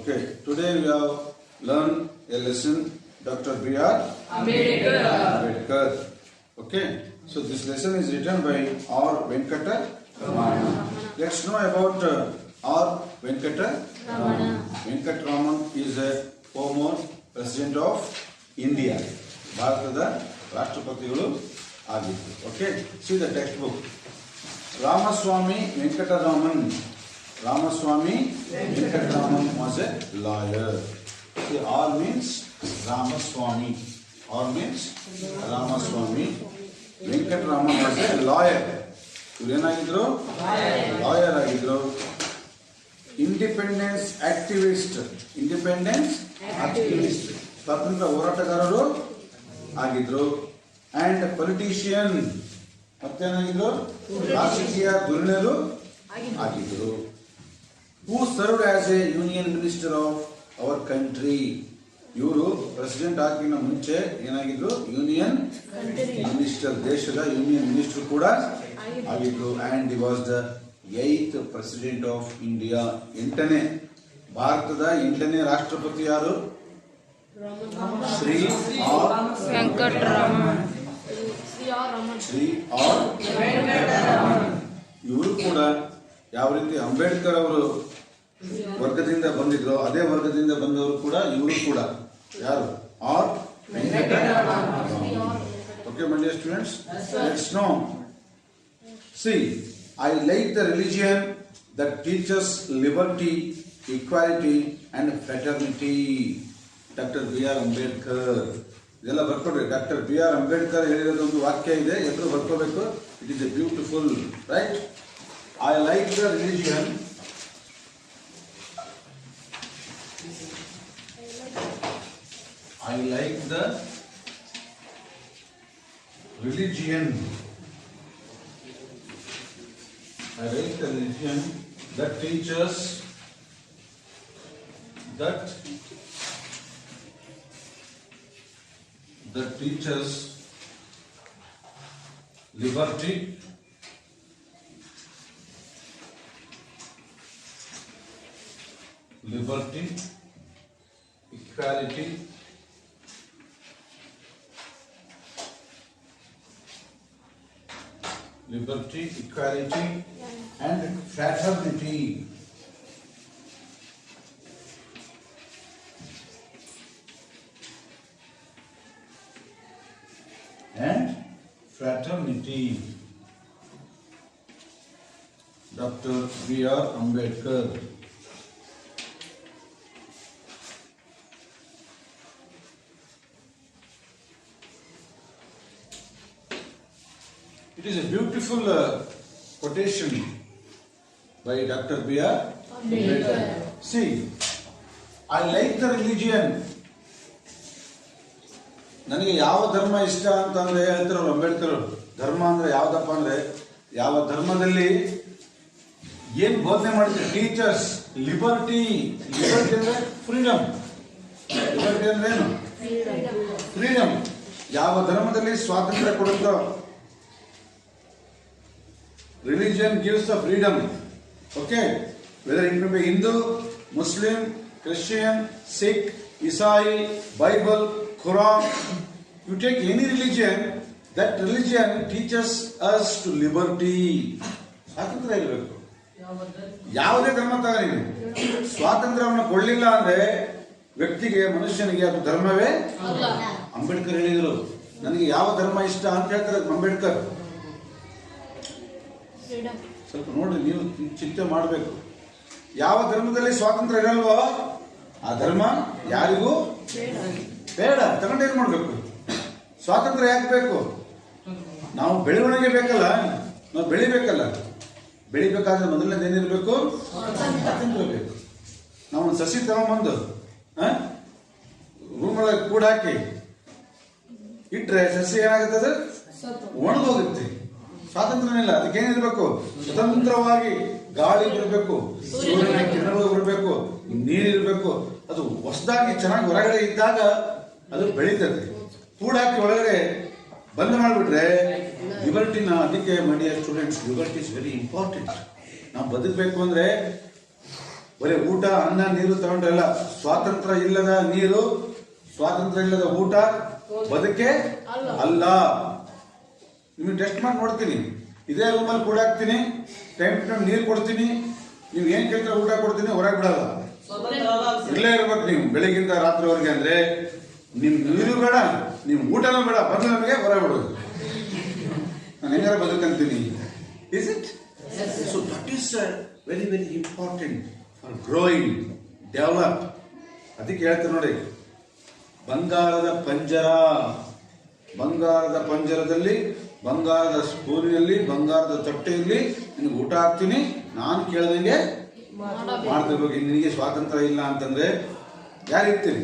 Okay, today we have learned a lesson, Dr. B.R. Ambedkar. Okay, so this lesson is written by R. Venkata Ramana. Let's know about R. Venkata Ramana. Venkata Raman is a former president of India. ಭಾರತದ ರಾಷ್ಟ್ರಪತಿಗಳು ಆಗಿದ್ರು. Okay, see the textbook. Ramaswamy Venkataraman. Ramaswamy Venkataraman was a lawyer. See, R means Ramaswamy. R means Ramaswamy. Venkataraman was a lawyer. ಇವರೇನಾಗಿದ್ರು? Lawyer ಆಗಿದ್ರು. Independence activist. Independence activist. ಸ್ವಾತಂತ್ರ್ಯ ಹೋರಾಟಗಾರರು ಆಗಿದ್ರು. And politician. ಮತ್ತೇನಾಗಿದ್ರು? ರಾಜಕೀಯ ಧುರೀಣರು ಆಗಿದ್ರು. Who served as a union minister of our country. ಇವರು ಪ್ರೆಸಿಡೆಂಟ್ ಆಗಿನ ಮುಂಚೆ ಏನಾಗಿದ್ರು? ಯೂನಿಯನ್ ಮಿನಿಸ್ಟರ್, ದೇಶದ ಯೂನಿಯನ್ ಮಿನಿಸ್ಟರ್ ಕೂಡ ಆಗಿದ್ರು. And he was the 8th president of India. ಭಾರತದ 8ನೇ ರಾಷ್ಟ್ರಪತಿ ಯಾರು? ಶ್ರೀ ಆರ್ ವೆಂಕಟರಮಣ್. ಶ್ರೀ ಆರ್ ವೆಂಕಟರಮಣ್. ಇವರು ಕೂಡ ಯಾವ ರೀತಿ ಅಂಬೇಡ್ಕರ್ ಅವರು ವರ್ಗದಿಂದ ಬಂದಿದ್ರು, ಅದೇ ವರ್ಗದಿಂದ ಬಂದವರು ಕೂಡ ಇವರು ಕೂಡ ಯಾರು? R Venkataraman. Okay my dear students, let's know. See, I like the religion that teaches liberty, equality and fraternity. Doctor B R Ambedkar. ಇದೆಲ್ಲ ಬರ್ಕೊಡ್ರಿ. ಡಾಕ್ಟರ್ ಬಿ ಆರ್ ಅಂಬೇಡ್ಕರ್ ಹೇಳಿರೋದೊಂದು ವಾಕ್ಯ ಇದೆ, ಎಲ್ಲರೂ ಬರ್ಕೋಬೇಕು. It is a beautiful, right? I like the religion I like the religion that teaches liberty, equality and fraternity. Dr. B.R. Ambedkar. It is a beautiful quotation by Dr. B.R. Ambedkar. See, I like the religion. ನನಗೆ ಯಾವ ಧರ್ಮ ಇಷ್ಟ ಅಂತಂದ್ರೆ ಹೇಳ್ತಾರೆ ಅಂಬೇಡ್ಕರ್. ಧರ್ಮ ಅಂದ್ರೆ ಯಾವ್ದಪ್ಪ ಅಂದ್ರೆ, ಯಾವ ಧರ್ಮದಲ್ಲಿ ಏನ್ ಬೋಧನೆ ಮಾಡ್ತಾರೆ? Teachers liberty. ಲಿಬರ್ಟಿ ಅಂದ್ರೆ ಫ್ರೀಡಮ್. ಲಿಬರ್ಟಿ ಅಂದ್ರೆ ಏನು? ಫ್ರೀಡಮ್. ಯಾವ ಧರ್ಮದಲ್ಲಿ ಸ್ವಾತಂತ್ರ್ಯ ಕೊಡುತ್ತೋ, religion gives the freedom. Okay, whether it may be Hindu, Muslim, Christian, Sikh, Isai, Bible, Quran, you take any religion, that religion teaches us to liberty. ಸ್ವಾತಂತ್ರ್ಯ ಇರಬೇಕು. ಯಾವುದೇ ಧರ್ಮ ತಗೊಳ್ಳಿ, ಸ್ವಾತಂತ್ರ್ಯವನ್ನು ಕೊಡಲಿಲ್ಲ ಅಂದ್ರೆ ವ್ಯಕ್ತಿಗೆ, ಮನುಷ್ಯನಿಗೆ ಅದು ಧರ್ಮವೇ ಅಲ್ಲ. ಅಂಬೇಡ್ಕರ್ ಹೇಳಿದರು, ನನಗೆ ಯಾವ ಧರ್ಮ ಇಷ್ಟ ಅಂತ ಹೇಳ್ತಾರೆ ಅಂಬೇಡ್ಕರ್. ಸ್ವಲ್ಪ ನೋಡಿ, ನೀವು ಚಿಂತೆ ಮಾಡಬೇಕು. ಯಾವ ಧರ್ಮದಲ್ಲಿ ಸ್ವಾತಂತ್ರ್ಯ ಇರಲ್ವೋ ಆ ಧರ್ಮ ಯಾರಿಗೂ ಬೇಡ. ತಗೊಂಡೇನ್ ಮಾಡ್ಬೇಕು? ಸ್ವಾತಂತ್ರ್ಯ ಯಾಕೆ ಬೇಕು? ನಾವು ಬೆಳವಣಿಗೆ ಬೇಕಲ್ಲ, ನಾವು ಬೆಳಿಬೇಕಲ್ಲ. ಬೆಳಿಬೇಕಾದ್ರೆ ಮೊದಲನೇದು ಏನಿರ್ಬೇಕು? ಸ್ವಾತಂತ್ರ್ಯ ಬೇಕು. ನಾವು ಒಂದು ಸಸಿ ತಗೊಂಡ್ಬಂದು ರೂಮೊಳಗೆ ಕೂಡ ಹಾಕಿ ಇಟ್ರೆ ಸಸಿ ಏನಾಗುತ್ತದೆ? ಒಣಗೋಗುತ್ತೆ. ಸ್ವಾತಂತ್ರ್ಯ ಇಲ್ಲ. ಅದಕ್ಕೇನಿರ್ಬೇಕು? ಸ್ವತಂತ್ರವಾಗಿ ಗಾಳಿ ಬರಬೇಕು, ಸೂರ್ಯನ ಕಿರಣಗಳು ಬರಬೇಕು, ನೀರಿರ್ಬೇಕು. ಅದು ಹೊಸದಾಗಿ ಚೆನ್ನಾಗಿ ಹೊರಗಡೆ ಇದ್ದಾಗ ಅದು ಬೆಳೀತದೆ. ಕೂಡಾಕಿ ಒಳಗಡೆ ಬಂದ್ ಮಾಡಿಬಿಟ್ರೆ ಲಿಬರ್ಟಿನ. ಅದಕ್ಕೆ ಮೈ dear students, liberty is very important. ನಾವು ಬದುಕಬೇಕು ಅಂದ್ರೆ ಬರೀ ಊಟ ಅನ್ನ ನೀರು ತಗೊಂಡ್ರಲ್ಲ. ಸ್ವಾತಂತ್ರ್ಯ ಇಲ್ಲದ ನೀರು, ಸ್ವಾತಂತ್ರ್ಯ ಇಲ್ಲದ ಊಟ ಬದುಕೆ ಅಲ್ಲ. ನಿಮಗೆ ಟೆಸ್ಟ್ ಮಾಡಿ ನೋಡ್ತೀನಿ. ಇದೇ ರೂಮಲ್ಲಿ ಕೂಡ ಹಾಕ್ತೀನಿ, ಟೈಮ್ ಟು ಟೈಮ್ ನೀರು ಕೊಡ್ತೀನಿ, ನೀವು ಏನ್ ಕೇಳ್ತಾರೆ ಊಟ ಕೊಡ್ತೀನಿ, ಹೊರಗೆ ಬಿಡಲ್ಲ. ಇಲ್ಲೇ ಇರ್ಬೇಕು ನೀವು ಬೆಳಿಗ್ಗಿಂದ ರಾತ್ರಿವರೆಗೆ. ಅಂದ್ರೆ ನಿಮ್ ನೀರು ಬೇಡ, ನಿಮ್ ಊಟನೂ ಬೇಡ, ಬಂದು ನಮಗೆ ಹೊರಗೆ ಬಿಡೋದು. ನಾನು ಹೆಂಗಾರ ಬದುಕಂತೀನಿ. Is it? So that is very very important for growing, develop. ಅದಕ್ಕೆ ಹೇಳ್ತಾರೆ ನೋಡಿ, ಬಂಗಾರದ ಪಂಜರ, ಬಂಗಾರದ ಪಂಜರದಲ್ಲಿ, ಬಂಗಾರದ ಸ್ಪೂನಿನಲ್ಲಿ, ಬಂಗಾರದ ತಟ್ಟೆಯಲ್ಲಿ ನಿನಗೆ ಊಟ ಹಾಕ್ತೀನಿ, ನಾನು ಕೇಳ್ದಂಗೆ ಮಾಡ್ತಿರ್ಬೇಕು. ನಿನಗೆ ಸ್ವಾತಂತ್ರ್ಯ ಇಲ್ಲ ಅಂತಂದ್ರೆ ಯಾರಿರ್ತೀರಿ?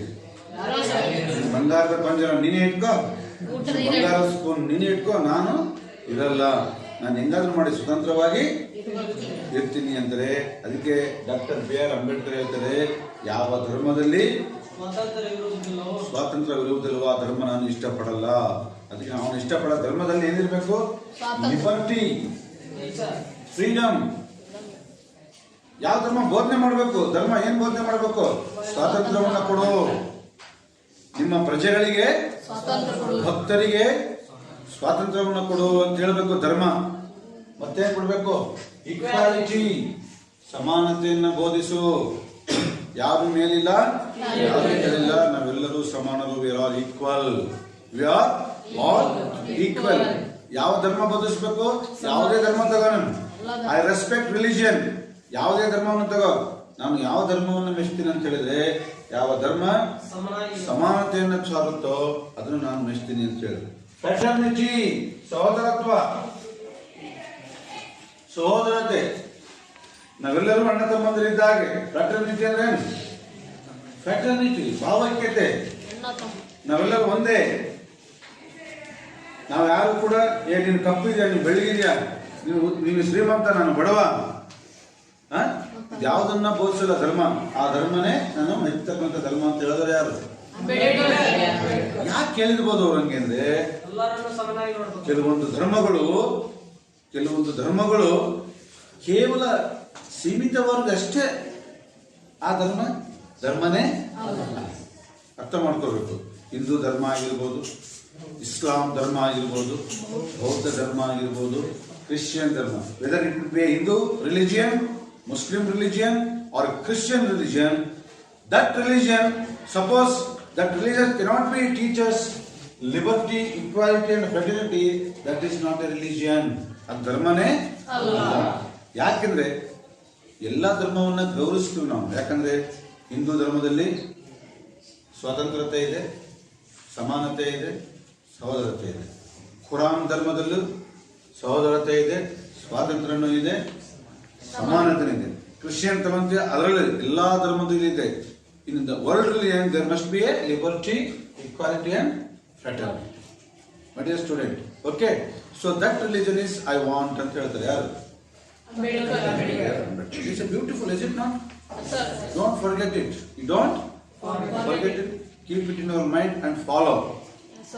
ಬಂಗಾರದ ಪಂಜರ ನೀನೇ ಇಟ್ಕೋ, ಬಂಗಾರದ ಸ್ಪೂನ್ ನೀನೇ ಇಟ್ಕೋ, ನಾನು ಇರಲ್ಲ. ನಾನು ಹೆಂಗಾದ್ರೂ ಮಾಡಿ ಸ್ವತಂತ್ರವಾಗಿ ಇರ್ತೀನಿ ಅಂದರೆ. ಅದಕ್ಕೆ ಡಾಕ್ಟರ್ B.R. ಅಂಬೇಡ್ಕರ್ ಹೇಳ್ತಾರೆ, ಯಾವ ಧರ್ಮದಲ್ಲಿ ಸ್ವಾತಂತ್ರ್ಯ ವಿರುವುದಿಲ್ವೋ ಆ ಧರ್ಮ ನಾನು ಇಷ್ಟಪಡಲ್ಲ. ಅದಕ್ಕೆ ಅವನು ಇಷ್ಟಪಡೋ ಧರ್ಮದಲ್ಲಿ ಏನಿರ್ಬೇಕು? Liberty, freedom. ಯಾವ ಧರ್ಮ ಬೋಧನೆ ಮಾಡಬೇಕು? ಧರ್ಮ ಏನ್ ಬೋಧನೆ ಮಾಡಬೇಕು? ಸ್ವಾತಂತ್ರ್ಯವನ್ನು ಕೊಡು, ನಿಮ್ಮ ಪ್ರಜೆಗಳಿಗೆ, ಭಕ್ತರಿಗೆ ಸ್ವಾತಂತ್ರ್ಯವನ್ನು ಕೊಡು ಅಂತ ಹೇಳಬೇಕು ಧರ್ಮ. ಮತ್ತೆ ಕೊಡ್ಬೇಕು? ಈಕ್ವಾಲಿಟಿ, ಸಮಾನತೆಯನ್ನ ಬೋಧಿಸು. ಯಾರು ಮೇಲಿಲ್ಲ, ಯಾರು ಕೆಳಗಿಲ್ಲ, ನಾವೆಲ್ಲರೂ ಸಮಾನರು. We are all equal, we are all equal. ಯಾವ ಧರ್ಮ ಬೋಧಿಸಬೇಕು? ಯಾವುದೇ ಧರ್ಮ ತಗೋ, ಐ ರೆಸ್ಪೆಕ್ಟ್ ರಿಲಿಜಿಯನ್. ಯಾವುದೇ ಧರ್ಮವನ್ನು ತಗೋ, ನಾನು ಯಾವ ಧರ್ಮವನ್ನು ಮೆಚ್ತೀನಿ ಅಂತ ಹೇಳಿದ್ರೆ, ಯಾವ ಧರ್ಮ ಸಮಾನತೆಯನ್ನು ಸಾರುತ್ತೋ ಅದನ್ನು ನಾನು ಮೆಚ್ತೀನಿ ಅಂತ ಹೇಳಿದ್ರೆ. ಫ್ರೆಟರ್ನಿಟಿ, ಸಹೋದರತ್ವ, ಸಹೋದರತೆ. ನಾವೆಲ್ಲರೂ ಅಣ್ಣ ತಮ್ಮಂದಿರಿದ್ದಾಗೆ. ಫ್ರೆಟರ್ನಿಟಿ ಅಂದ್ರೆ ಏನು? ಫ್ರೆಟರ್ನಿಟಿ ಭಾವೈಕ್ಯತೆ. ನಾವೆಲ್ಲರೂ ಒಂದೇ. ನಾವು ಯಾರು ಕೂಡ ನೀನು ಕಪ್ಪಿದ್ಯಾ, ನೀನು ಬೆಳಗಿದ್ಯಾ, ನೀನು ಶ್ರೀಮಂತ, ನಾನು ಬಡವ, ಯಾವುದನ್ನ ಬೋಧಿಸಲ್ಲ ಧರ್ಮ. ಆ ಧರ್ಮನೇ ನಾನು ಮೆಚ್ಚತಕ್ಕಂಥ ಧರ್ಮ ಅಂತ ಹೇಳಿದ್ರೆ ಯಾರು? ಯಾಕೆ ಕೇಳಿರ್ಬೋದು ಅವ್ರು ಹಂಗೆ ಅಂದ್ರೆ, ಕೆಲವೊಂದು ಧರ್ಮಗಳು ಕೇವಲ ಸೀಮಿತವಾಗಿ ಅಷ್ಟೇ. ಆ ಧರ್ಮನೇ ಅರ್ಥ ಮಾಡ್ಕೋಬೇಕು. ಹಿಂದೂ ಧರ್ಮ ಆಗಿರ್ಬೋದು, ಇಸ್ಲಾಂ ಧರ್ಮ ಆಗಿರ್ಬೋದು, ಬೌದ್ಧ ಧರ್ಮ ಆಗಿರ್ಬೋದು, ಕ್ರಿಶ್ಚಿಯನ್ ಧರ್ಮ. Whether it will be Hindu religion, Muslim religion or Christian religion, that religion, suppose that religion cannot be teaches liberty, equality and fraternity, that is not a religion. ಅದು ಧರ್ಮನೇ ಅಲ್ಲ. ಯಾಕೆಂದ್ರೆ ಎಲ್ಲಾ ಧರ್ಮವನ್ನ ಗೌರವಿಸ್ತೀವಿ ನಾವು. ಯಾಕಂದ್ರೆ ಹಿಂದೂ ಧರ್ಮದಲ್ಲಿ ಸ್ವಾತಂತ್ರ್ಯತೆ ಇದೆ, ಸಮಾನತೆ ಇದೆ, ಸಹೋದರತೆ ಇದೆ. ಕುರಾನ್ ಧರ್ಮದಲ್ಲೂ ಸಹೋದರತೆ ಇದೆ, ಸ್ವಾತಂತ್ರ್ಯನೂ ಇದೆ, ಸಮಾನತೆ ಇದೆ. ಕ್ರಿಶ್ಚಿಯನ್ ಧರ್ಮ ಅದರಲ್ಲಿ ಎಲ್ಲಾ ಧರ್ಮದಲ್ಲಿ ಇದೆ. In the world religion there must be a liberty, equality and fraternity. My dear student, okay, so that religion is I want ಅಂತ ಹೇಳ್ತಾರೆ. ಯಾರು? It's a beautiful, is it not? Don't forget it. You don't forget it, keep it in your mind and follow.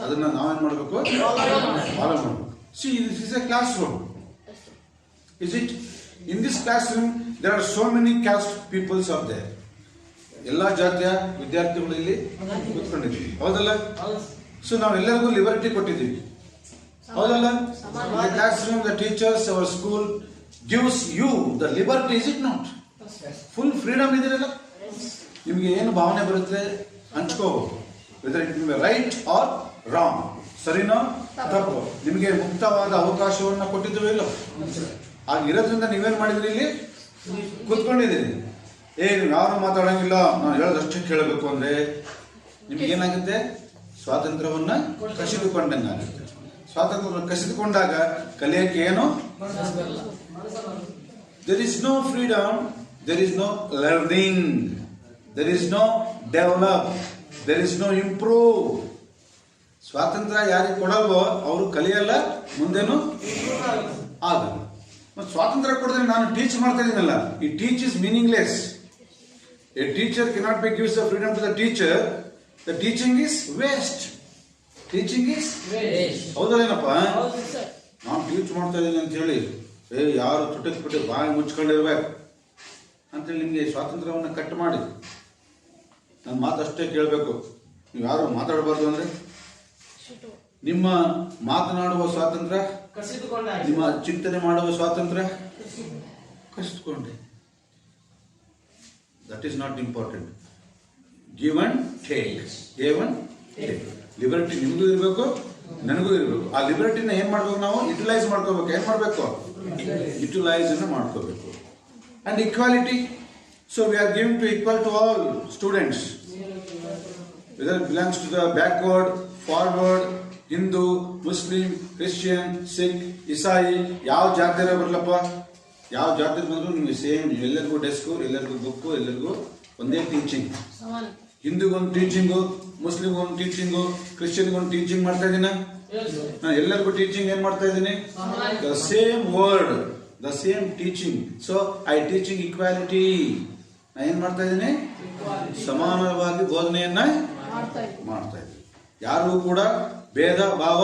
ಅದನ್ನ ನಾವೇನ್ ಮಾಡಬೇಕು? Follow ಮಾಡಬೇಕು. See, this is a classroom, is it? In this classroom there are so many caste peoples are there. ಎಲ್ಲ ಜಾತಿಯ ವಿದ್ಯಾರ್ಥಿಗಳು ಇಲ್ಲಿ ಕೂತ್ಕೊಂಡಿದ್ದೀವಿ, ಹೌದಲ್ಲ? So ನಾವೆಲ್ಲರಿಗೂ liberty ಕೊಟ್ಟಿದ್ದೀವಿ, ಹೌದಲ್ಲ? The classroom, the teachers, our school gives you the liberty, is it not? Full freedom ಇದೆಯಲ್ಲ. ನಿಮಗೆ ಏನು ಭಾವನೆ ಬರುತ್ತೆ ಹಂಚ್ಕೋಬಹುದು, whether it may right or wrong, ಸರಿನೋ ತಪ್ಪು. ನಿಮಗೆ ಮುಕ್ತವಾದ ಅವಕಾಶವನ್ನ ಕೊಟ್ಟಿದ್ದೇವೆ ಇಲ್ಲ? ಆಗಿರೋದ್ರಿಂದ ನೀವೇನ್ ಮಾಡಿದ್ರಿ? ಇಲ್ಲಿ ಕೂತ್ಕೊಂಡಿದ್ದೀರಿ. ನೀವು ಯಾರು ಮಾತಾಡಂಗಿಲ್ಲ, ನಾನು ಹೇಳೋದಷ್ಟೇ ಕೇಳಬೇಕು ಅಂದ್ರೆ ನಿಮ್ಗೇನಾಗುತ್ತೆ? ಸ್ವಾತಂತ್ರ್ಯವನ್ನ ಕಸಿದುಕೊಂಡಂಗಾಗುತ್ತೆ. ಸ್ವಾತಂತ್ರ್ಯವನ್ನು ಕಸಿದುಕೊಂಡಾಗ ಕಲಿಯಕ್ಕೆ ಏನು? There is no freedom, there is no learning, there is no develop, there is no improve. ಸ್ವಾತಂತ್ರ್ಯ ಯಾರಿಗೆ ಕೊಡಲ್ವೋ ಅವರು ಕಲಿಯಲ್ಲ, ಮುಂದೇನು ಆಗಲ್ಲ. ಸ್ವಾತಂತ್ರ್ಯ ಕೊಡಿದ್ರೆ ನಾನು ಟೀಚ್ ಮಾಡ್ತಾ ಇದ್ದೀನಲ್ಲ, ಈ teach is meaningless. A teacher cannot be gives the freedom to the teacher, the teaching is waste. Teaching is waste, ಹೌದಲ್ಲೇನಪ್ಪ? ನಾನು ಟೀಚ್ ಮಾಡ್ತಾ ಇದ್ದೀನಿ ಅಂತ ಹೇಳಿ ಯಾರು ತುಟಕ್ ಬಾಯಿ ಮುಚ್ಕೊಂಡಿರ್ಬೇಕು. ಅಂತೇಳಿ ನಿಮಗೆ ಸ್ವಾತಂತ್ರ್ಯವನ್ನು ಕಟ್ ಮಾಡಿ ನನ್ನ ಮಾತಷ್ಟೇ ಕೇಳಬೇಕು, ನೀವು ಯಾರು ಮಾತಾಡಬಾರ್ದು ಅಂದರೆ ನಿಮ್ಮ ಮಾತನಾಡುವ ಸ್ವಾತಂತ್ರ್ಯ, ನಿಮ್ಮ ಚಿಂತನೆ ಮಾಡುವ ಸ್ವಾತಂತ್ರ್ಯ ಕಸಿದುಕೊಂಡೆ. That is not important. Give and take, give and take. Liberty ನಿಮಗೂ ಇರಬೇಕು, ನನಗೂ ಇರಬೇಕು. ಆ ಲಿಬರ್ಟಿನ ಏನ್ ಮಾಡ್ಬೇಕು, ನಾವು ಯುಟಿಲೈಸ್ ಮಾಡ್ಕೋಬೇಕು. ಏನ್ ಮಾಡಬೇಕು? ಯುಟಿಲೈಸ್ ಅನ್ನು ಮಾಡ್ಕೋಬೇಕು. And equality, so we are giving to equal to all students, whether it belongs to the backward, forward, Hindu, Muslim, Christian, Sikh, Isai, ಯಾವ ಜಾತಿ ಬರಲಪ್ಪ, ಯಾವ ಜಾತಿ ಬಂದ್ರು ನಿಮಗೆ ಸೇಮ್. ಎಲ್ಲರಿಗೂ ಡೆಸ್ಕು, ಎಲ್ಲರಿಗೂ ಬುಕ್ಕು, ಎಲ್ಲರಿಗೂ ಒಂದೇ ಟೀಚಿಂಗ್. ಹಿಂದೂಗೊಂದು ಟೀಚಿಂಗು, ಮುಸ್ಲಿಮ್ಗೊಂದು ಟೀಚಿಂಗು, ಕ್ರಿಶ್ಚಿಯನ್ಗೊಂದು ಟೀಚಿಂಗ್ ಮಾಡ್ತಾ ಇದ್ದೀನಿ. ನಾನು ಎಲ್ಲರಿಗೂ ಟೀಚಿಂಗ್ ಏನ್ ಮಾಡ್ತಾ ಇದ್ದೀನಿ? The same word, the same teaching. So I teaching equality. ನಾ ಏನ್ ಮಾಡ್ತಾ ಇದ್ದೀನಿ? ಸಮಾನವಾಗಿ ಬೋಧನೆಯನ್ನ ಮಾಡ್ತಾ ಇದ್ದೀನಿ. ಯಾರಿಗೂ ಕೂಡ ಭೇದ ಭಾವ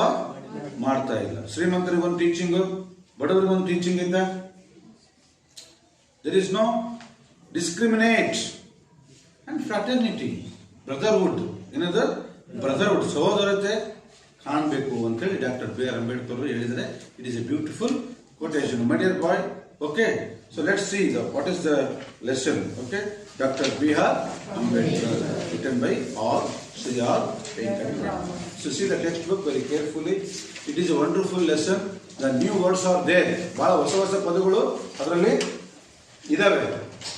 ಮಾಡ್ತಾ ಇಲ್ಲ. ಶ್ರೀಮಂತರಿಗೊಂದು ಟೀಚಿಂಗು, ಬಡವರಿಗೊಂದು ಟೀಚಿಂಗ್ ಇಲ್ಲ. There is no discriminate and fraternity, brotherhood. ಏನದು? ಬ್ರದರ್ಹುಡ್, ಸಹೋದರತೆ ಕಾಣಬೇಕು ಅಂತೇಳಿ ಡಾಕ್ಟರ್ ಬಿ ಆರ್ ಅಂಬೇಡ್ಕರ್ ಹೇಳಿದರೆ. It is a beautiful quotation, my dear boy. Okay, so let's see what is the lesson. Okay, Dr. B R Ambedkar, written by R. C. R. Venkataraman. So see the textbook very carefully. It is a wonderful lesson. The new words are there. ಬಹಳ ಹೊಸ ಹೊಸ ಪದಗಳು ಅದರಲ್ಲಿ ಇದಾವೆ.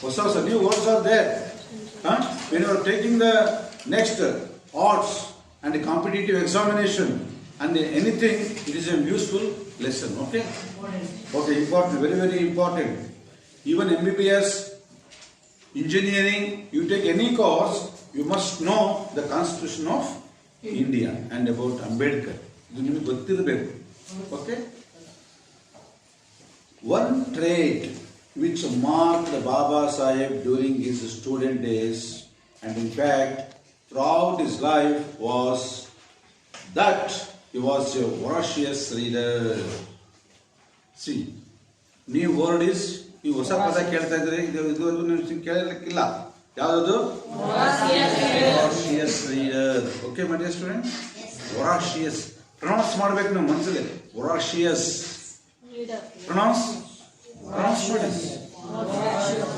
ಹೊಸ ಹೊಸ new words are there. When you are taking the next arts and the competitive examination and anything, it is a useful lesson. Okay, important, very very important. Even MBBS, engineering, you take any course, you must know the Constitution of India and about Ambedkar. ಇದು ನಿಮಗೆ ಗೊತ್ತಿರಬೇಕು. Okay, one trait which marked Baba Saheb during his student days and in fact throughout his life was that he was a voracious reader. See, new word is, ಈ ಹೊಸ ಪದ ಕೇಳ್ತಾ ಇದ್ರೆ ಇದುವರೆಗೂ ನೀವು ಕೇಳಲಿಕ್ಕಿಲ್ಲ. ಯಾವುದು? voracious reader. Okay my dear student, voracious pronounce ಮಾಡಬೇಕು ನೀವು ಮನಸ್ಸಲ್ಲಿ. voracious ಪ್ರೊನೌನ್ಸ್ ಮಾಡಿ.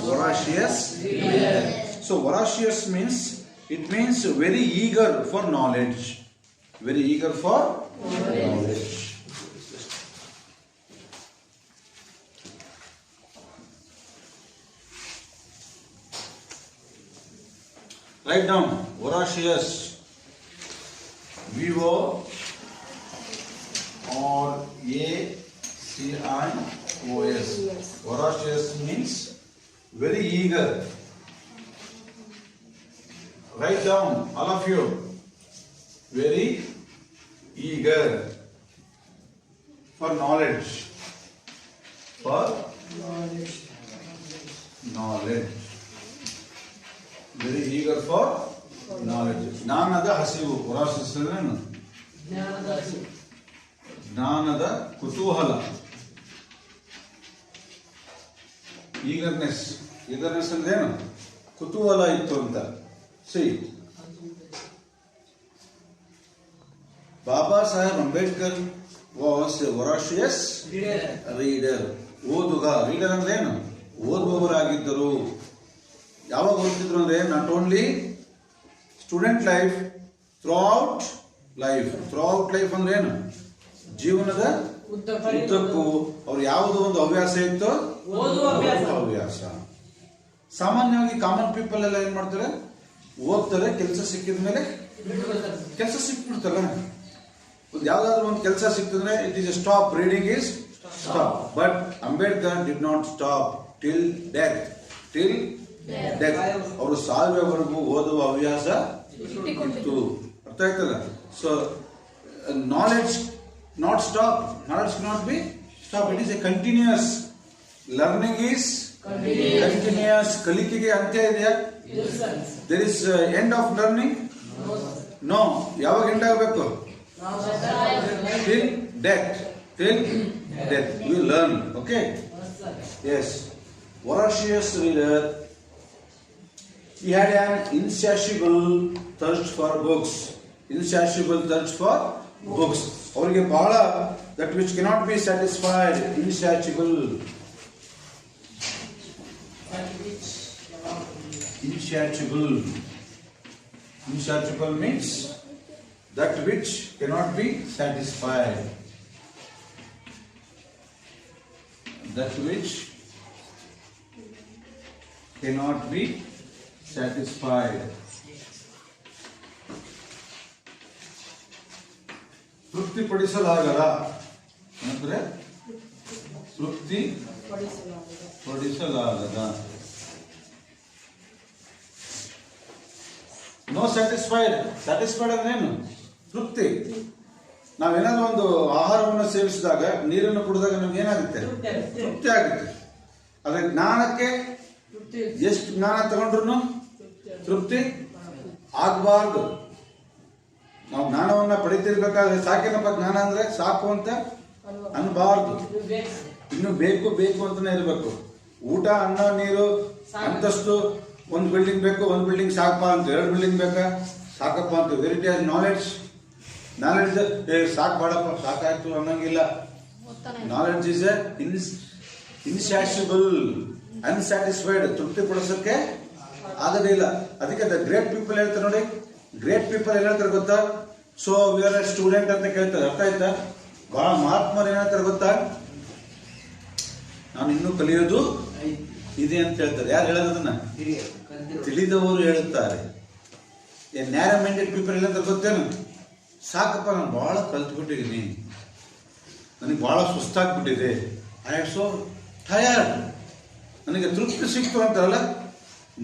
voracious. So voracious means, it means very eager for knowledge. Very eager for knowledge. Write down voracious. VORACIOS. Voracious means very eager. Write down, all of you. Very eager for knowledge. For knowledge. Very eager for knowledge. ಜ್ಞಾನದ ಹಸಿವು. voracious ಏನು? ಜ್ಞಾನದ ಕುತೂಹಲ. ಈಗರ್ನೆಸ್ ಅಂದ್ರೇನು? ಕುತೂಹಲ ಇತ್ತು ಅಂತ. See, Baba Saheb Ambedkar was a voracious reader. ಓದುಗ. ರೀಡರ್ ಅಂದ್ರೆ ಏನು? ಓದುವವರಾಗಿದ್ದರು. ಯಾವಾಗ ಓದ್ತಿದ್ರು ಅಂದ್ರೆ not only student life, throughout life. Throughout life ಅಂದ್ರೆ ಏನು? ಜೀವನದ ಉದ್ದಕ್ಕೂ ಅವ್ರು ಯಾವುದೋ ಒಂದು ಹವ್ಯಾಸ ಇತ್ತು, ಹವ್ಯಾಸ. ಸಾಮಾನ್ಯವಾಗಿ ಕಾಮನ್ ಪೀಪಲ್ ಎಲ್ಲ ಏನ್ ಮಾಡ್ತಾರೆ? ಓದ್ತಾರೆ, ಕೆಲಸ ಸಿಕ್ಕಿದ ಮೇಲೆ ಕೆಲಸ ಸಿಕ್ಬಿಡ್ತಾರೆ. ಯಾವ್ದಾದ್ರು ಒಂದು ಕೆಲಸ ಸಿಕ್ಕಿದ್ರೆ it is a stop. Reading is stop. But Ambedkar did not stop till death. ಅವರು ಸಾಯುವವರೆಗೂ ಓದುವ ಹವ್ಯಾಸ ಇತ್ತು. ಅರ್ಥ ಆಯ್ತಲ್ಲ? So knowledge not stop. Knowledge not be stop. It is a continuous. Learning is continuous. ಕಲಿಕೆಗೆ ಅಂತ್ಯ ಇದೆಯಾ? There is end of learning? No. ಯಾವಾಗ ಎಂಡ್ ಆಗಬೇಕು? till death. We learn. Okay? Yes. voracious reader. He had an insatiable thirst for books. Insatiable thirst for books. ಅವರಿಗೆ ಬಹಳ that which cannot be satisfied. Insatiable. Insatiable. Insatiable means that which cannot be satisfied. That which cannot be satisfied. ತೃಪ್ತಿಪಡಿಸಲಾಗದ ಅಂದ್ರೆ ತೃಪ್ತಿಪಡಿಸಲಾಗದ. No satisfied. Satisfied ಅಂದ್ರೆ ಏನು? ತೃಪ್ತಿ. ನಾವೇನಾದ್ರೂ ಒಂದು ಆಹಾರವನ್ನು ಸೇವಿಸಿದಾಗ, ನೀರನ್ನು ಕುಡಿದಾಗ ನಮ್ಗೆ ಏನಾಗುತ್ತೆ? ತೃಪ್ತಿ ಆಗುತ್ತೆ. ಆದ್ರೆ ಜ್ಞಾನಕ್ಕೆ ಎಷ್ಟು ಜ್ಞಾನ ತಗೊಂಡ್ರು ತೃಪ್ತಿ ಆಗಬಾರ್ದು. ನಾವು ಜ್ಞಾನವನ್ನ ಪಡಿತಿರ್ಬೇಕಾದ್ರೆ ಸಾಕೇನಪ್ಪ ಜ್ಞಾನ ಅಂದ್ರೆ ಸಾಕು ಅಂತ ಅನ್ಬಾರ್ದು. ಇನ್ನು ಬೇಕು ಬೇಕು ಅಂತಾನೆ ಇರಬೇಕು. ಊಟ, ಅನ್ನ, ನೀರು, ಅಂತಸ್ತು, ಒಂದು ಬಿಲ್ಡಿಂಗ್ ಬೇಕು, ಒಂದು ಬಿಲ್ಡಿಂಗ್ ಸಾಕಪ್ಪ ಅಂತ, 2 ಬಿಲ್ಡಿಂಗ್ ಬೇಕಾ ಸಾಕಪ್ಪ ಅಂತ. Verity as knowledge. ನಾಲೆಡ್ಜ್ ಸಾಕು ಬಾಡಪ್ಪ ಸಾಕಾಯ್ತು ಅನ್ನಂಗಿಲ್ಲ. Knowledge is insatiable, unsatisfied. ತೃಪ್ತಿ ಪಡಿಸೋಕೆ ಆಗದೇ ಇಲ್ಲ. ಅದಕ್ಕೆ ದ ಗ್ರೇಟ್ ಪೀಪಲ್ ಹೇಳ್ತಾರೆ ನೋಡಿ. ಗ್ರೇಟ್ ಪೀಪಲ್ ಏನ್ ಹೇಳ್ತಾರೆ ಗೊತ್ತಾ? So we R A student ಅಂತ ಕೇಳ್ತಾರೆ. ಅರ್ಥ ಆಯ್ತಾ? ಬಹಳ ಮಹಾತ್ಮರು ಏನ್ ಹೇಳ್ತಾರೆ ಗೊತ್ತಾ? ನಾನು ಇನ್ನೂ ಕಲಿಯೋದು ಇದೆ ಅಂತ ಹೇಳ್ತಾರೆ. ಯಾರು ಹೇಳೋದನ್ನ? ತಿಳಿದವರು ಹೇಳುತ್ತಾರೆ. ನ್ಯಾರೋ ಮೈಂಡೆಡ್ ಪೀಪಲ್ ಏನಂತ ಗೊತ್ತೇನು? ಸಾಕಪ್ಪ ನಾನು ಬಹಳ ಕಲ್ತ್ಬಿಟ್ಟಿದ್ದೀನಿ, ನನಗೆ ಬಹಳ ಸುಸ್ತಾಗ್ಬಿಟ್ಟಿದೆ, ಐ ಆಮ್ ಸೋ ಟಯರ್ಡ್, ನನಗೆ ತೃಪ್ತಿ ಸಿಕ್ತು ಅಂತಾರಲ್ಲ.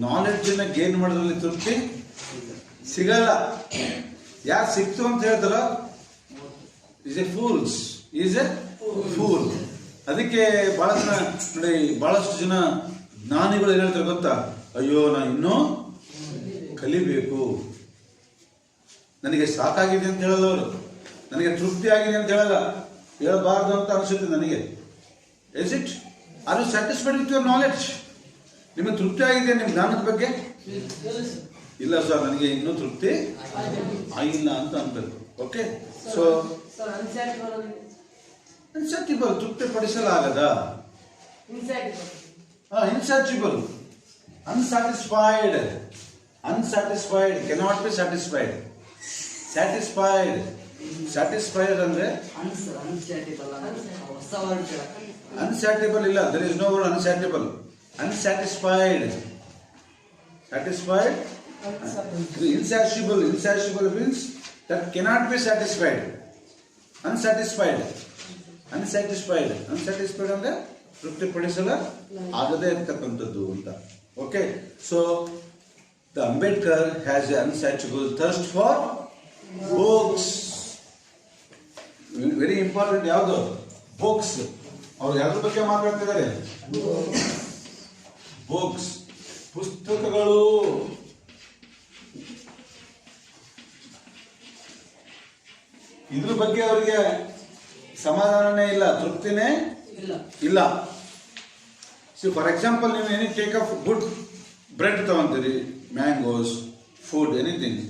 ನಾಲೆಡ್ಜನ್ನ ಗೇನ್ ಮಾಡೋದ್ರಲ್ಲಿ ತೃಪ್ತಿ ಸಿಗಲ್ಲ. ಯಾರು ಸಿಕ್ತು ಅಂತ ಹೇಳ್ತಾರ is A fools, is A pool. ಅದಕ್ಕೆ ಬಹಳ ಜನ ನೋಡಿ, ಬಹಳಷ್ಟು ಜನ ಜ್ಞಾನಿಗಳು ಏನ್ ಹೇಳ್ತಾರೆ ಗೊತ್ತಾ? ಅಯ್ಯೋ ನಾನು ಇನ್ನೂ ಕಲಿಬೇಕು, ನನಗೆ ಸಾಕಾಗಿದೆ ಅಂತ ಹೇಳಲ್ಲ ಅವರು, ನನಗೆ ತೃಪ್ತಿ ಆಗಿದೆ ಅಂತ ಹೇಳಲ್ಲ. ಹೇಳಬಾರ್ದು ಅಂತ ಅನಿಸುತ್ತೆ ನನಗೆ. Is it? Are you satisfied with your knowledge? ನಿಮಗೆ ತೃಪ್ತಿ ಆಗಿದೆ ನಿಮ್ಮ ಜ್ಞಾನದ ಬಗ್ಗೆ? ಇಲ್ಲ ಸರ್, ನನಗೆ ಇನ್ನೂ ತೃಪ್ತಿ ಆಗಿಲ್ಲ ಅಂತ ಅನ್ಬೇಕು. ಓಕೆ, ಸೊ ಇನ್ಸ್ಯಾಟಿಬಲ್, ತೃಪ್ತಿ ಪಡಿಸಲಾಗದ. Insatiable, unsatisfied. Unsatisfied, cannot be satisfied. Satisfied, satisfied ಅಂದ್ರೆ ಅನ್ಸ್ಯಾಟಿಬಲ್ ಇಲ್ಲ. There is no word unsatiable. Unsatisfied, satisfied, insatiable. Insatiable means that cannot be satisfied. Unsatisfied, unsatisfied, unsatisfied ಅಂದ್ರೆ ತೃಪ್ತಿಪಡಿಸಲ ಆಗದೇ ಇರ್ತಕ್ಕಂಥದ್ದು ಅಂತ. Okay, so the Ambedkar has a unsatiable thirst for books. Very important. ಯಾವುದು? Books. ಅವ್ರು ಯಾವ್ದ್ರ ಬಗ್ಗೆ ಮಾತಾಡ್ತಿದ್ದಾರೆ? ಬುಕ್ಸ್, ಪುಸ್ತಕಗಳು. ಇದ್ರ ಬಗ್ಗೆ ಅವರಿಗೆ ಸಮಾಧಾನನೇ ಇಲ್ಲ, ತೃಪ್ತಿನೇ ಇಲ್ಲ. ಸಿ ಫಾರ್ ಎಕ್ಸಾಂಪಲ್, ನೀವು any take of good bread ತಗೊಂತೀರಿ, ಮ್ಯಾಂಗೋಸ್, ಫುಡ್, ಎನಿಥಿಂಗ್.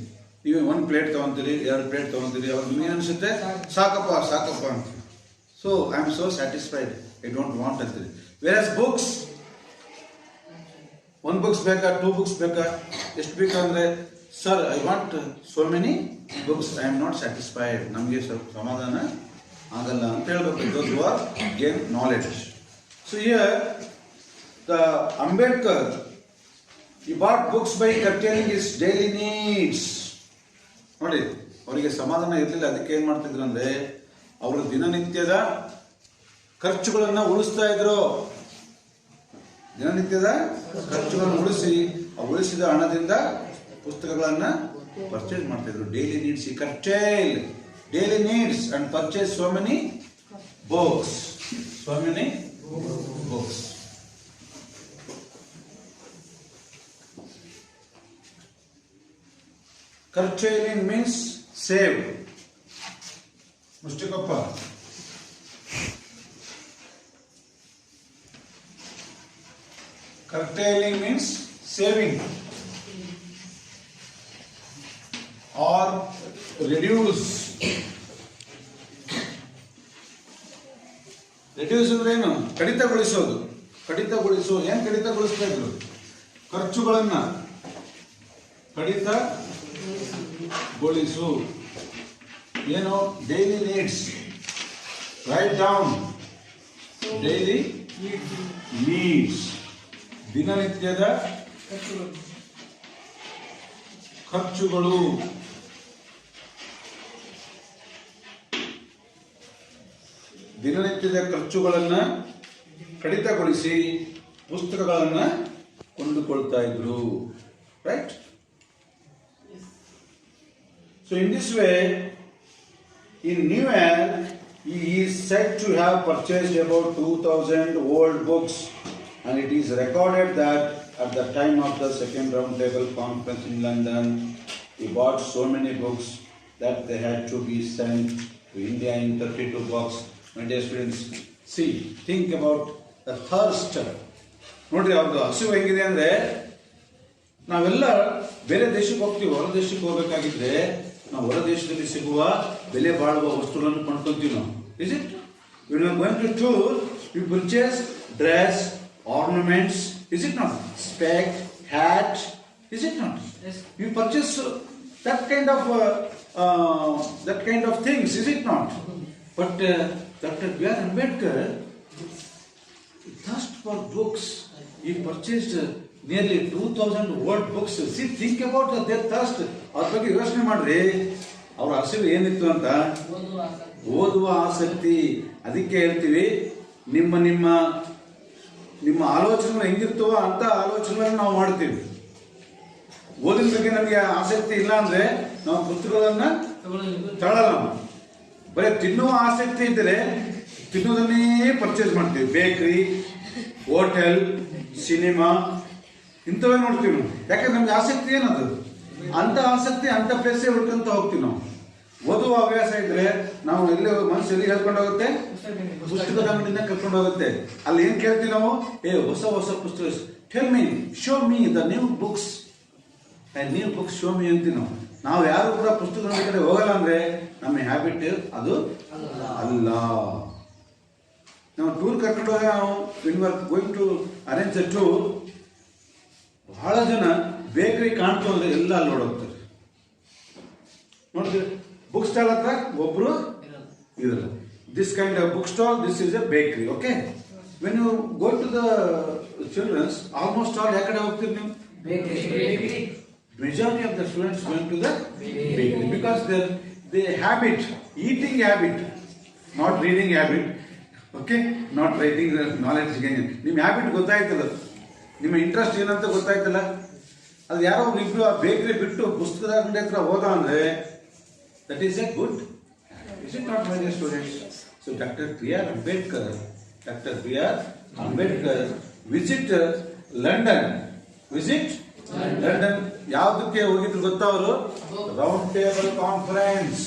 ನೀವು 1 ಪ್ಲೇಟ್ ತಗೊಂತೀರಿ, 2 ಪ್ಲೇಟ್ ತಗೊಂತೀರಿ, ಅವ್ರಿಗೆ ನಿಮ್ಗೆ ಅನ್ಸುತ್ತೆ ಸಾಕಪ್ಪ ಸಾಕಪ್ಪ ಅಂತ. So I am so satisfied, I don't want ಅಂತೀರಿ. ವೇರ್ ಬುಕ್ಸ್, 1 ಬುಕ್ಸ್ ಬೇಕಾ, 2 ಬುಕ್ಸ್ ಬೇಕಾ, ಎಷ್ಟು ಬೇಕಾ ಅಂದ್ರೆ, sir I want so many books, I am not satisfied, ನಮಗೆ ಸ್ವಲ್ಪ ಸಮಾಧಾನ ಆಗಲ್ಲ ಅಂತ ಹೇಳ್ಬೇಕು. Those who are gain knowledge. So here the Ambedkar, he bought books by curtailing his daily needs. ನೋಡಿ, ಅವರಿಗೆ ಸಮಾಧಾನ ಇರಲಿಲ್ಲ. ಅದಕ್ಕೆ ಏನ್ ಮಾಡ್ತಿದ್ರು ಅಂದ್ರೆ, ಅವರು ದಿನನಿತ್ಯದ ಖರ್ಚುಗಳನ್ನ ಉಳಿಸ್ತಾ ಇದ್ರು. ದಿನನಿತ್ಯದ ಖರ್ಚುಗಳನ್ನು ಉಳಿಸಿ, ಆ ಉಳಿಸಿದ ಹಣದಿಂದ ಪುಸ್ತಕಗಳನ್ನ ಪರ್ಚೇಸ್ ಮಾಡ್ತಿದ್ರು. ಡೈಲಿ ನೀಡ್ಸ್, ಈ curtail daily needs and purchase so many books, so many books. Curtailing means save. Mustikappa. curtailing means saving or reduce. Reduce ಅಂದ್ರೆ ಏನು? ಕಡಿತಗೊಳಿಸೋದು. ಏನ್ ಕಡಿತಗೊಳಿಸ್ತಾ ಇದ್ರು? ಖರ್ಚುಗಳನ್ನ ಕಡಿತಗೊಳಿಸು. ಏನು? Daily needs. Right down daily needs. ದಿನನಿತ್ಯದ ಖರ್ಚುಗಳು. ದಿನನಿತ್ಯದ ಖರ್ಚುಗಳನ್ನು ಕಡಿತಗೊಳಿಸಿ ಪುಸ್ತಕಗಳನ್ನು ಕೊಂಡುಕೊಳ್ತಾ ಇದ್ರು. Right? So in this way, in New York, he is said to have purchased about 2,000 old books, and it is recorded that at the time of the second round table conference in London, he bought so many books that they had to be sent to India in 32 boxes. My dear students, see, think about the thirst. ನೋಡ್ರಿ, ಅವ್ರದ್ದು ಹಸಿವು ಹೆಂಗಿದೆ ಅಂದ್ರೆ, ನಾವೆಲ್ಲ ಬೇರೆ ದೇಶಕ್ಕೆ ಹೋಗ್ತೀವಿ, ಹೊರ ದೇಶಕ್ಕೆ ಹೋಗ್ಬೇಕಾಗಿದ್ರೆ ನಾವು ಹೊರ ದೇಶದಲ್ಲಿ ಸಿಗುವ ಬೆಲೆ ಬಾಳುವ ವಸ್ತುಗಳನ್ನು ಕೊಂಡ್ಕೊಂತೀವಿ ನಾವು. Is it? When you are going to tour, you purchase dress, ornaments, is it not? Spec, hat, is it not? Yes. You purchase that kind of things, is it not? But Dr. B.R. Ambedkar thirst for books. He purchased nearly 2,000 old books. See, think about their thirst. ಅವ್ರ ಬಗ್ಗೆ ಯೋಚನೆ ಮಾಡ್ರಿ. ಅವ್ರ ಹಸಿವು ಏನಿತ್ತು ಅಂತ? ಓದುವ ಆಸಕ್ತಿ. ಅದಕ್ಕೆ ಹೇಳ್ತೀವಿ, ನಿಮ್ಮ ನಿಮ್ಮ ನಿಮ್ಮ ಆಲೋಚನೆಗಳು ಹೆಂಗಿರ್ತವೋ ಅಂತ ಆಲೋಚನೆಗಳನ್ನು ನಾವು ಮಾಡ್ತೀವಿ. ಓದಿನ ಬಗ್ಗೆ ನಮಗೆ ಆಸಕ್ತಿ ಇಲ್ಲ ಅಂದ್ರೆ ನಾವು ಪುಸ್ತಕಗಳನ್ನ ತಗೊಳ್ಳಲ್ಲ. ಬರೀ ತಿನ್ನುವ ಆಸಕ್ತಿ ಇದ್ದರೆ ತಿನ್ನೋದನ್ನೇ ಪರ್ಚೇಸ್ ಮಾಡ್ತೀವಿ. ಬೇಕರಿ, ಹೋಟೆಲ್, ಸಿನಿಮಾ ಇಂಥವೇ ನೋಡ್ತೀವಿ ನಾವು. ಯಾಕಂದ್ರೆ ನಮ್ಗೆ ಆಸಕ್ತಿ ಏನದು? ಅಂತ ಆಸಕ್ತಿ ಅಂತ ಪ್ಲೇಸೇ ಹುಡ್ಕೊಂತ ಹೋಗ್ತೀವಿ ನಾವು. ಓದುವ ಹವ್ಯಾಸ ಇದ್ರೆ ನಾವು ಎಲ್ಲಿ ಮನಸ್ಸು ಎಲ್ಲಿ ಹೇಳ್ಕೊಂಡು ಹೋಗುತ್ತೆ? ಪುಸ್ತಕದ ಅಂಗಡಿಯಿಂದ ಕರ್ಕೊಂಡು ಹೋಗುತ್ತೆ. ಅಲ್ಲಿ ಏನ್ ಕೇಳ್ತೀವಿ ನಾವು? ಹೊಸ ಹೊಸ ಪುಸ್ತಕ, tell me, show me the new books, new books show me ಅಂತೀವಿ ನಾವು. ನಾವು ಯಾರು ಕೂಡ ಪುಸ್ತಕದ ಕಡೆ ಹೋಗಲ್ಲ ಅಂದ್ರೆ ನಮ್ಮ ಹ್ಯಾಬಿಟ್ ಅದು ಅಲ್ಲ. ನಾವು ಟೂರ್ ಕರ್ಕೊಂಡು ಹೋಗಿ ನಾವು going to arrange a tour, ಬಹಳ ಜನ ಬೇಕರಿ ಕಾಣ್ತು ಅಂದ್ರೆ ಎಲ್ಲ ಅಲ್ಲಿ ನೋಡೋಗ್ತಾರೆ. ನೋಡಿದ್ರೆ ಬುಕ್ ಸ್ಟಾಲ್ ಹತ್ರ ಒಬ್ರು ಇರಲ್ಲ. This kind of book stall, this is a bakery. Okay, when you go to the childrens, almost all ಯಾವ ಕಡೆ ಹೋಗ್ತೀರಿ ನೀವು? Majority of the students going to the bakery because their habit, eating habit, not reading habit, okay, not writing the knowledge gain. ನಿಮ್ಮ habit ಗೊತ್ತಾಯ್ತಲ್ಲ, ನಿಮ್ಮ interest ಏನಂತ ಗೊತ್ತಾಯ್ತಲ್ಲ, ಅದು ಯಾರೋ ಇಬ್ರು ಆ ಬೇಕರಿ ಬಿಟ್ಟು ಪುಸ್ತಕದ ಅಂಗಡಿ ಹತ್ರ ಹೋದ ಅಂದ್ರೆ that is a good habit. Is it not, my dear students? So Dr. B.R. Ambedkar visit London. London ಯಾವುದಕ್ಕೆ ಹೋಗಿದ್ರು ಗೊತ್ತಾ? ಅವರು ರೌಂಡ್ ಟೇಬಲ್ ಕಾನ್ಫರೆನ್ಸ್.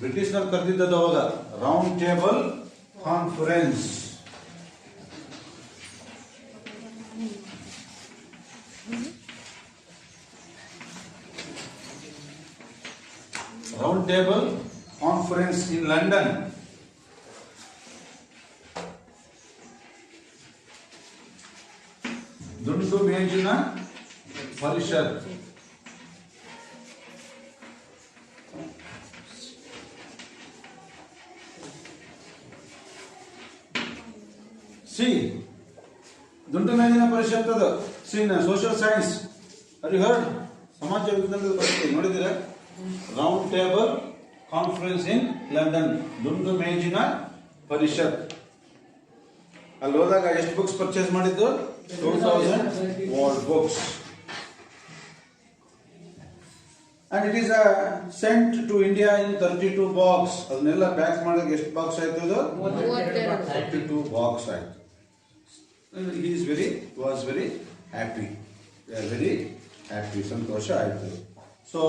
ಬ್ರಿಟಿಷ್ನವ್ರು ಕರೆದಿದ್ದದು ಅವಾಗ round table conference. Round table conference in London. ದುಂಡು ಮೇಜಿನ ಪರಿಷತ್. ಸಿ ದುಂಡು ಮೇಜಿನ ಪರಿಷತ್ ಅದು ಸೋಷಿಯಲ್ ಸೈನ್ಸ್. ಅದು ಹರ್ಡ್ ಸಮಾಜ ವಿಜ್ಞಾನದ ಪರಿಷತ್ ನೋಡಿದ್ದೀರಾ? Round table conference in London, ದುಂಡು ಮೇಜಿನ ಪರಿಷತ್. ಅಲ್ಲಿ ಹೋದಾಗ ಎಷ್ಟು ಬುಕ್ಸ್ ಪರ್ಚೇಸ್ ಮಾಡಿದ್ದು? 2,000 old books, and it is sent to India in 32 box. ಅದನ್ನೆಲ್ಲ ಪ್ಯಾಕ್ ಮಾಡಿದಾಗ ಎಷ್ಟು ಬಾಕ್ಸ್ ಆಯ್ತು? ಅದು 32 ಬಾಕ್ಸ್ ಆಯ್ತು. He was very happy. They are very happy. ಸಂತೋಷ ಆಯ್ತು. So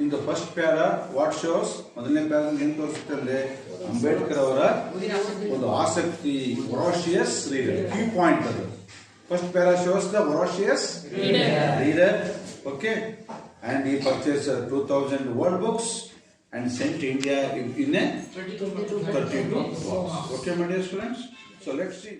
in the first para what shows, ಮೊದಲನೇ ಪ್ಯಾರಾದಲ್ಲಿ ಏನ್ ತೋರಿಸುತ್ತೆ ಅಂದ್ರೆ ಅಂಬೇಡ್ಕರ್ ಅವರ ಒಂದು ಆಸಕ್ತಿ, ವೊರಾಷಿಯಸ್ ರೀಡರ್. ಕೀ ಪಾಯಿಂಟ್ ಅದು. First para shows the voracious reader. Okay, and he purchased 2000 world books and sent to India in a 32 box. Okay, my dear students. So let's see.